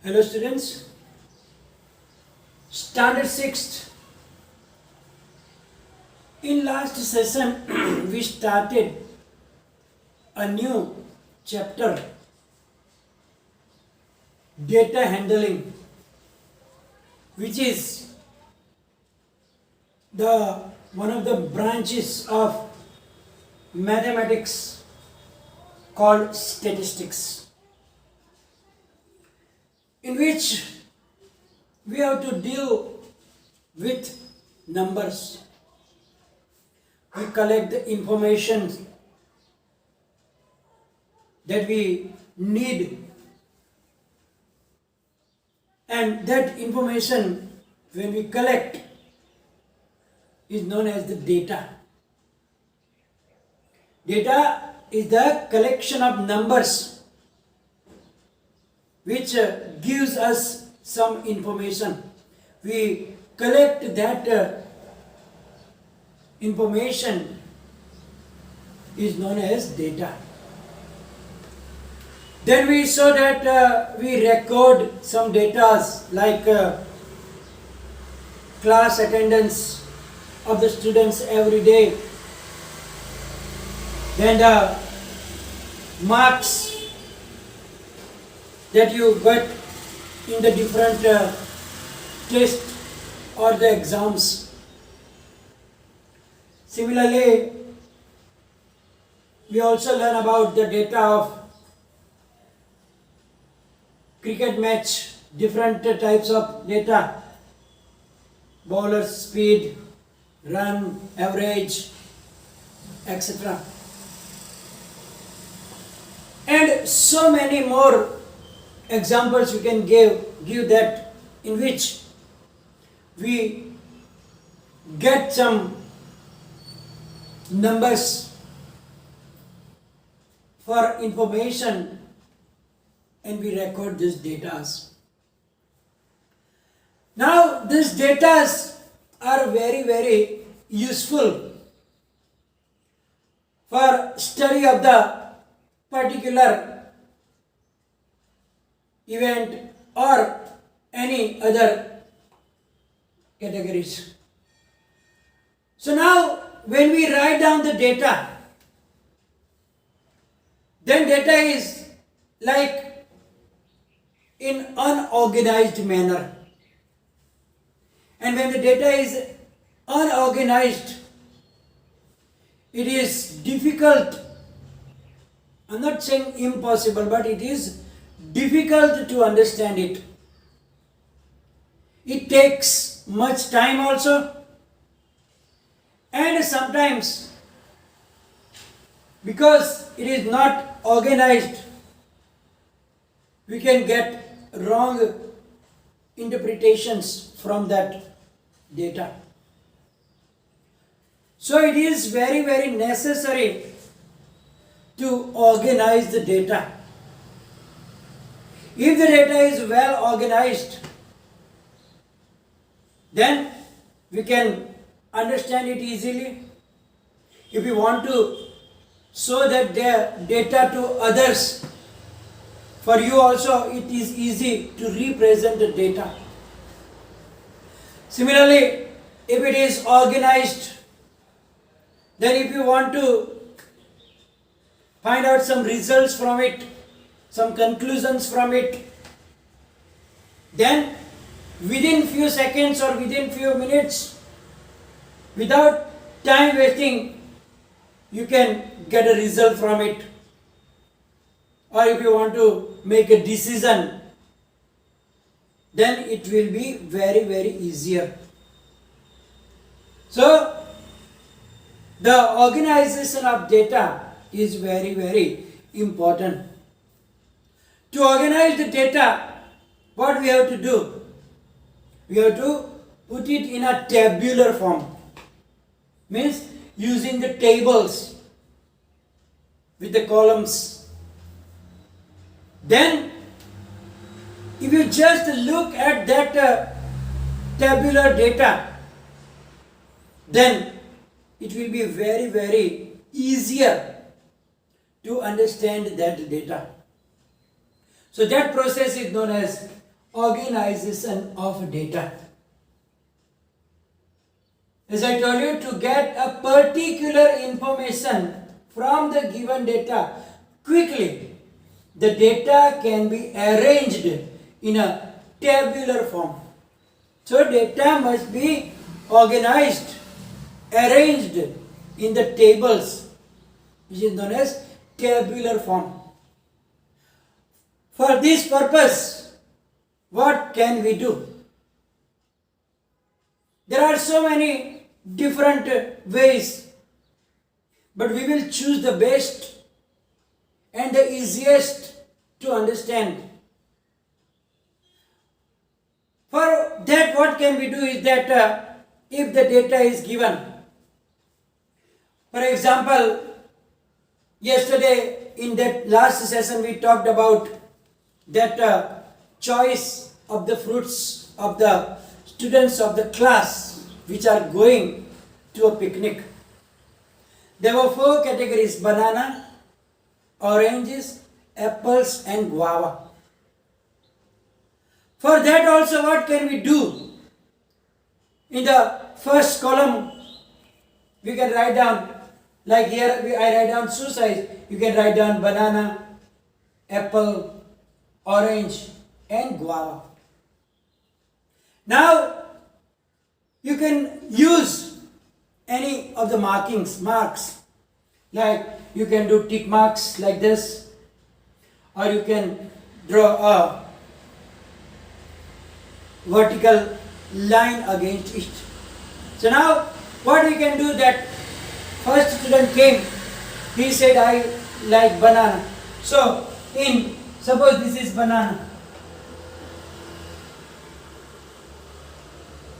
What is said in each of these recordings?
Hello students, standard 6th. In last session we started a new chapter, data handling, which is the one of the branches of mathematics called statistics, in which we have to deal with numbers. We collect the information that we need, and that information, when we collect, is known as the data. Data is the collection of numbers which gives us some information. We collect that information is known as data. Then we saw that we record some data like class attendance of the students every day, then the marks that you get in the different tests or the exams. Similarly, we also learn about the data of cricket match, different types of data, bowler speed, run, average, etc. And so many more examples we can give that, in which we get some numbers for information and we record these data. Now these data are very useful for study of the particular event or any other categories. So now when we write down the data, then data is like in unorganized manner. And when the data is unorganized, it is difficult, I'm not saying impossible, but it is difficult to understand it. It takes much time also, and sometimes because it is not organized, we can get wrong interpretations from that data. So it is very necessary to organize the data. If the data is well organized, then we can understand it easily. If we want to show that data to others, for you also it is easy to represent the data. Similarly, if it is organized, then if you want to find out some results from it, some conclusions from it, then within few seconds or within few minutes, without time wasting, you can get a result from it. Or if you want to make a decision, then it will be very easier. So the organization of data is very important. To organize the data, what we have to do? We have to put it in a tabular form. Means using the tables with the columns. Then if you just look at that tabular data, then it will be very easier to understand that data. So that process is known as organization of data. As I told you, to get a particular information from the given data quickly, the data can be arranged in a tabular form. So data must be organized, arranged in the tables, which is known as tabular form. For this purpose, what can we do? There are so many different ways, but we will choose the best and the easiest to understand. For that, what can we do is that if the data is given, for example, yesterday in that last session we talked about that choice of the fruits of the students of the class which are going to a picnic. There were 4 categories: banana, oranges, apples and guava. For that also, what can we do? In the first column, we can write down, like here I write down shoe size. You can write down banana, apple, orange and guava. Now, you can use any of the marks. Like you can do tick marks like this, or you can draw a vertical line against it. So now what we can do, that first student came, he said I like banana. So suppose this is banana,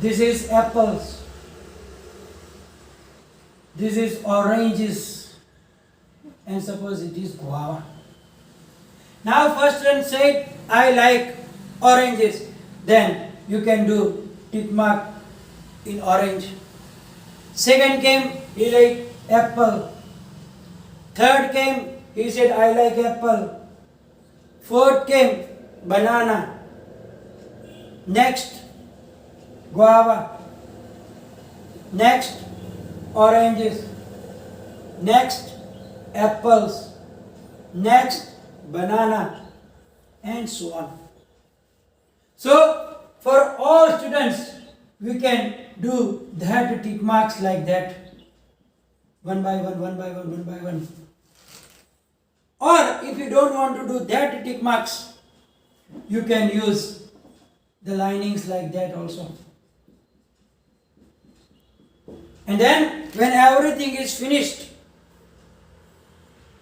this is apples, this is oranges, and suppose it is guava. Now first student said I like oranges, then you can do tick mark in orange. Second came, he liked apple. Third came, he said I like apple. Fourth came, banana. Next, guava. Next, oranges. Next, apples. Next, banana, and so on. So for all students, we can do that tick marks like that, one by one, one by one, one by one. Or if you don't want to do that tick marks, you can use the linings like that also. And then when everything is finished,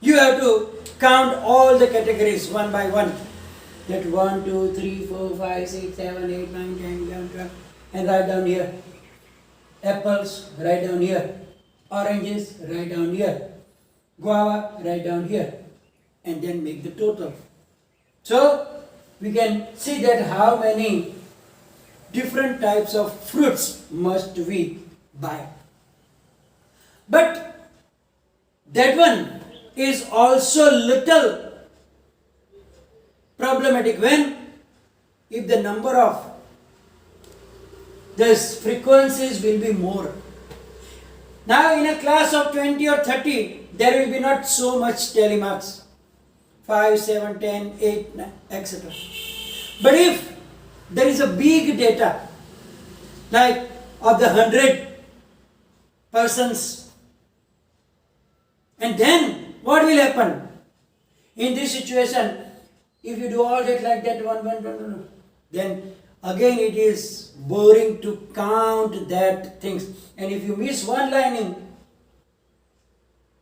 you have to count all the categories one by one. That 1, 2, 3, 4, 5, 6, 7, 8, 9, 10, 11, 12, and write down here. Apples, write down here. Oranges, write down here. Guava, write down here. And then make the total. So we can see that how many different types of fruits must we buy. But that one is also little problematic if the number of these frequencies will be more. Now in a class of 20 or 30, there will be not so much telemarks. 5, 7, 10, 8, 9, etc. But if there is a big data, like of the 100 persons, and then what will happen? In this situation, if you do all that like that, one, then again it is boring to count that things. And if you miss one lining,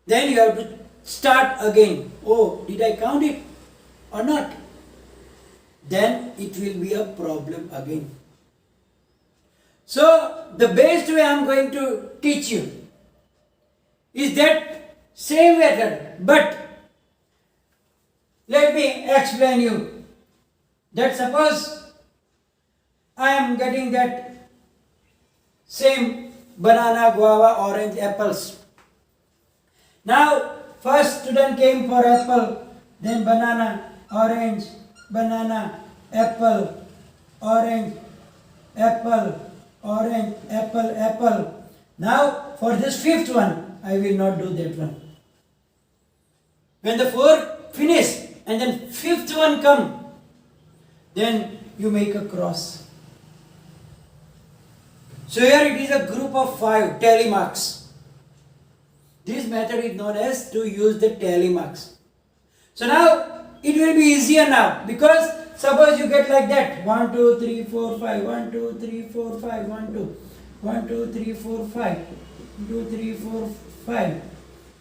then you have to start again. Oh, did I count it or not? Then it will be a problem again. So the best way I am going to teach you is that same method, but let me explain you that suppose I am getting that same banana, guava, orange, apples. Now first student came for apple, then banana, orange, banana, apple, orange, apple, orange, apple, apple. Now for this fifth one, I will not do that one. When the four finish and then fifth one come, then you make a cross. So here it is a group of 5 tally marks. This method is known as to use the tally marks. So now it will be easier now, because suppose you get like that 1 2 3 4 5 1 2 3 4 5 1 2 1 2 3 4 5 2 3 4 5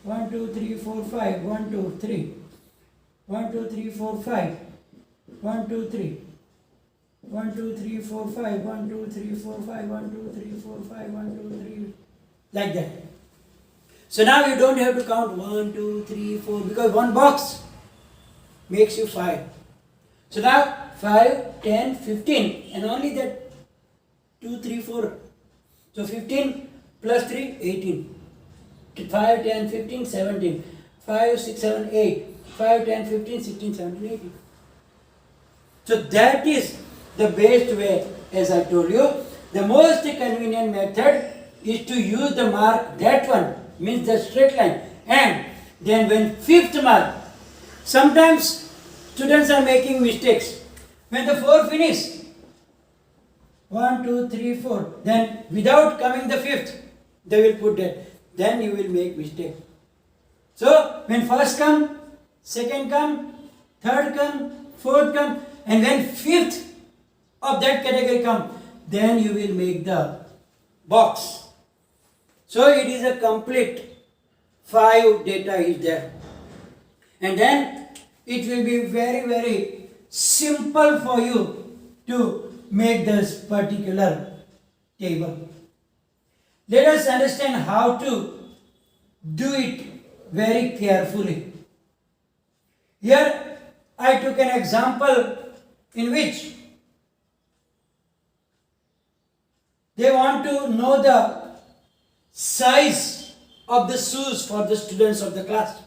1 2 3 4 5 1 2 3 1 2 3 4 5 1 2 3 1 2 3 4 5 1 2 3 4 5 1 2 3 4 5 1 2 3, like that. So now you don't have to count 1 2 3 4, because one box makes you 5. So now 5 10 15, and only that 2 3 4. So 15 plus 3 18. 5 10 15 17. 5 6 7 8. 5 10 15 16 17 18. So that is the best way. As I told you, the most convenient method is to use the mark, that one means the straight line, and then when fifth mark, sometimes students are making mistakes. When the 4 finish, 1 2 3 4, then without coming the fifth, they will put that, then you will make mistake. So when first come, second come, third come, fourth come, and when fifth of that category come, then you will make the box. So it is a complete 5 data is there, and then it will be very very simple for you to make this particular table. Let us understand how to do it very carefully. Here I took an example in which they want to know the size of the shoes for the students of the class,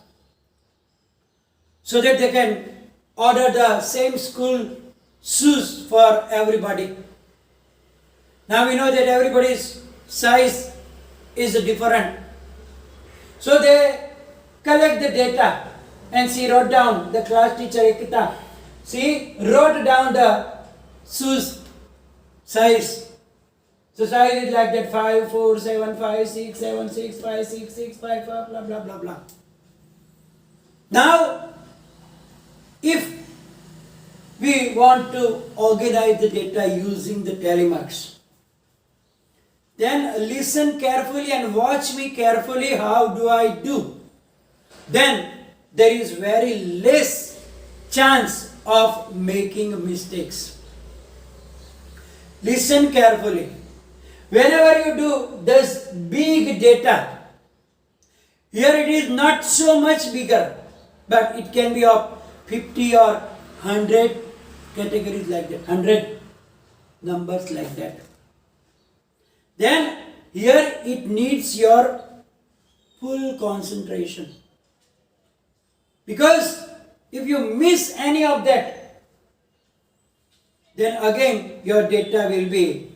so that they can order the same school shoes for everybody. Now we know that everybody's size is different. So they collect the data and she wrote down, the class teacher Ekita, she wrote down the shoes size. So size is like that 5 4 7 5 6 7 6 5 6 6 5 5 blah blah blah blah. Now if we want to organize the data using the tally marks, then listen carefully and watch me carefully. How do I do? Then there is very less chance of making mistakes. Listen carefully. Whenever you do this big data, here it is not so much bigger, but it can be of 50 or 100 categories like that, 100 numbers like that. Then here it needs your full concentration, because if you miss any of that, then again your data will be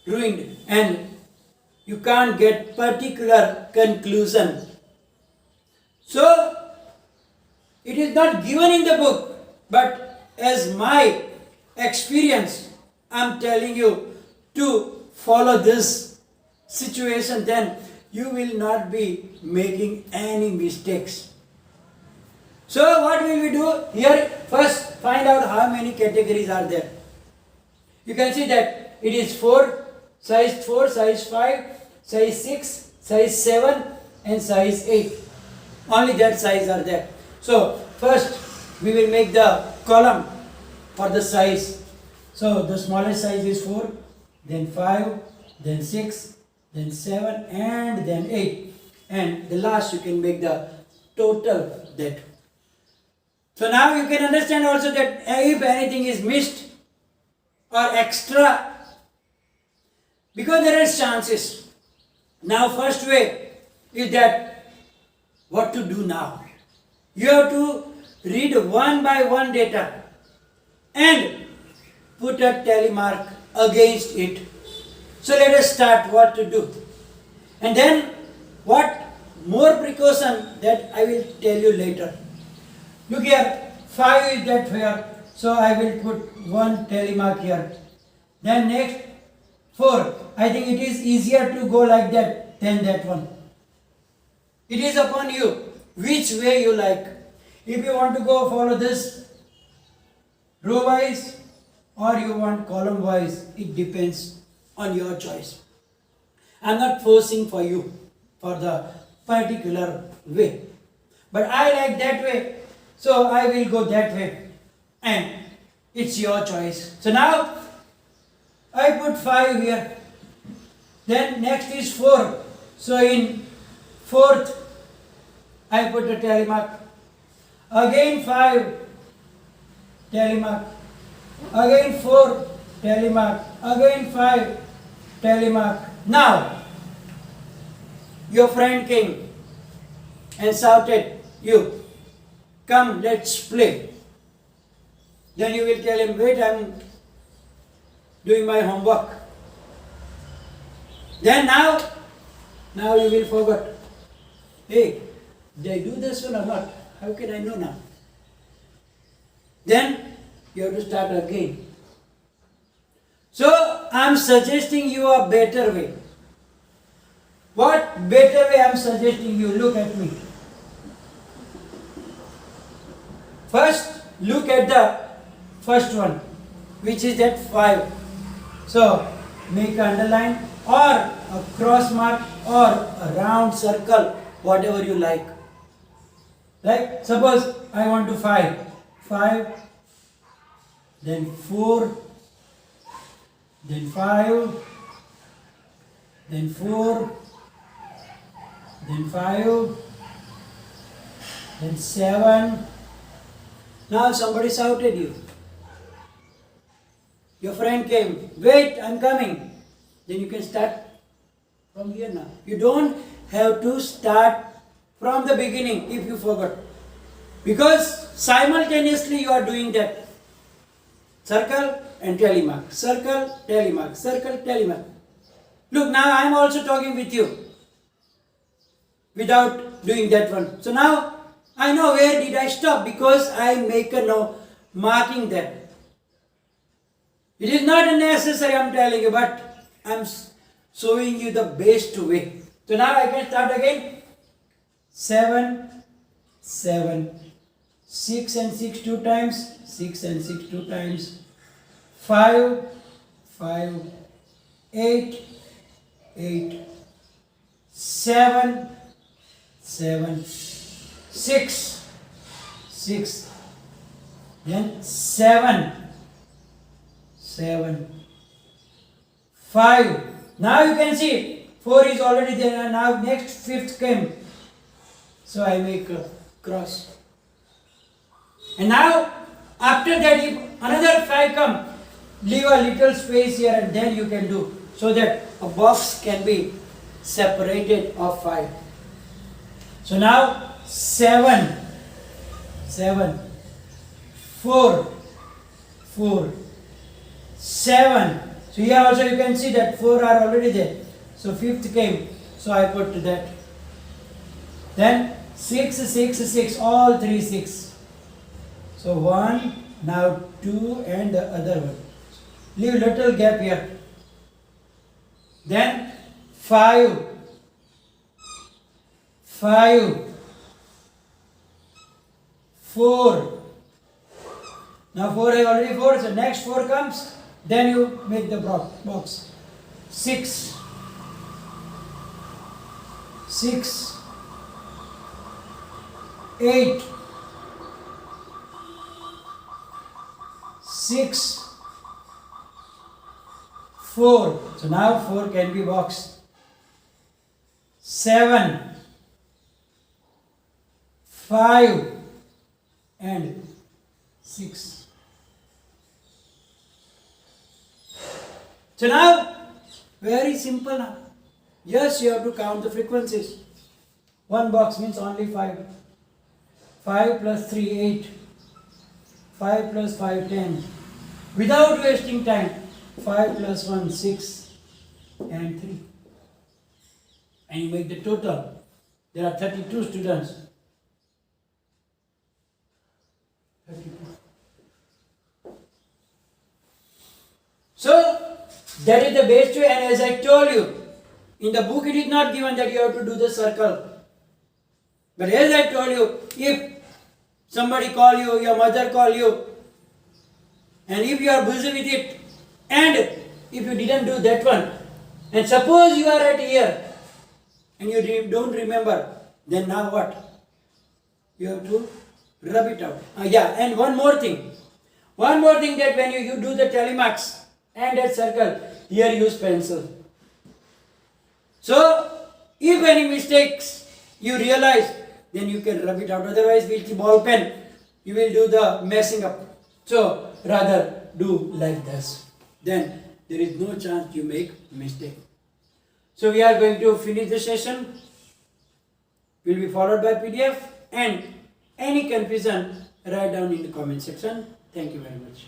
ruined and you can't get particular conclusion. So it is not given in the book, but as my experience, I am telling you to follow this situation, then you will not be making any mistakes. So what will we do? Here first find out how many categories are there. You can see that it is 4, size 4, size 5, size 6, size 7 and size 8. Only that size are there. So first we will make the column for the size. So the smallest size is 4, then 5, then 6, then 7 and then 8. And the last you can make the total that. So now you can understand also that if anything is missed or extra, because there are chances. Now first way is that what to do now. You have to read one by one data and put a tally mark against it. So let us start what to do. And then what more precaution that I will tell you later. Look here, 5 is that here. So I will put one tally mark here. Then next 4. I think it is easier to go like that than that one. It is upon you which way you like. If you want to go follow this row wise or you want column wise, it depends on your choice. I am not forcing for you for the particular way. But I like that way, so I will go that way. And it's your choice. So now I put 5 here. Then next is 4. So in 4th I put a tally mark. Again 5 tally mark. Again 4 tally mark. Again 5 tally mark. Now your friend came and shouted, "You, come, let's play." Then you will tell him, "Wait, I am doing my homework." Then now you will forget. Hey, did I do this one or not? How can I know now? Then you have to start again. So I am suggesting you a better way. What better way I am suggesting you? Look at me. First, look at the first one, which is that 5. So make an underline or a cross mark or a round circle, whatever you like. Like suppose I want to 5, then 4, then 5, then 4, then 5, then 7. Now somebody shouted you. Your friend came, "Wait, I'm coming." Then you can start from here now. You don't have to start from the beginning if you forgot. Because simultaneously you are doing that. Circle and tally mark. Circle, tally mark. Circle, tally mark. Look, now I am also talking with you without doing that one. So now I know where did I stop because I make a no marking there. It is not necessary, I am telling you, but I am showing you the best way. So now I can start again. 7, 7. 6 and 6 2 times. 6 and 6 2 times. 5, 5. 8, 8. 7, 7. 6, 6. Then 7, 7. 5. Now you can see 4 is already there and now next 5th came. So I make a cross. And now after that if another 5 come, leave a little space here and then you can do so that a box can be separated of 5. So now 7, 7, 4, 4, 7. So here also you can see that 4 are already there. So 5th came. So I put that. Then 6, 6, 6. All 3 6. So 1, now 2 and the other one. Leave little gap here. Then 5, 5, 4. Now 4 I already 4. So next 4 comes. Then you make the box. 6, 6, 8, 6, 4. So now 4 can be boxed. 7, 5 and 6. So now, very simple now. Yes, you have to count the frequencies. One box means only 5. 5 plus 3, 8. 5 plus 5, 10. Without wasting time, 5 plus 1, 6 and 3. And you make the total. There are 32 students. 32. So, that is the best way, and as I told you, in the book it is not given that you have to do the circle. But as I told you, if somebody call you, your mother call you, and if you are busy with it, and if you didn't do that one, and suppose you are at here, and you don't remember, then now what? You have to rub it out. And one more thing. One more thing, that when you do the telemarks and that circle, here use pencil. So, if any mistakes you realize, then you can rub it out. Otherwise, with ball pen, you will do the messing up. So, rather do like this. Then there is no chance you make mistake. So, we are going to finish the session. Will be followed by PDF, and any confusion, write down in the comment section. Thank you very much.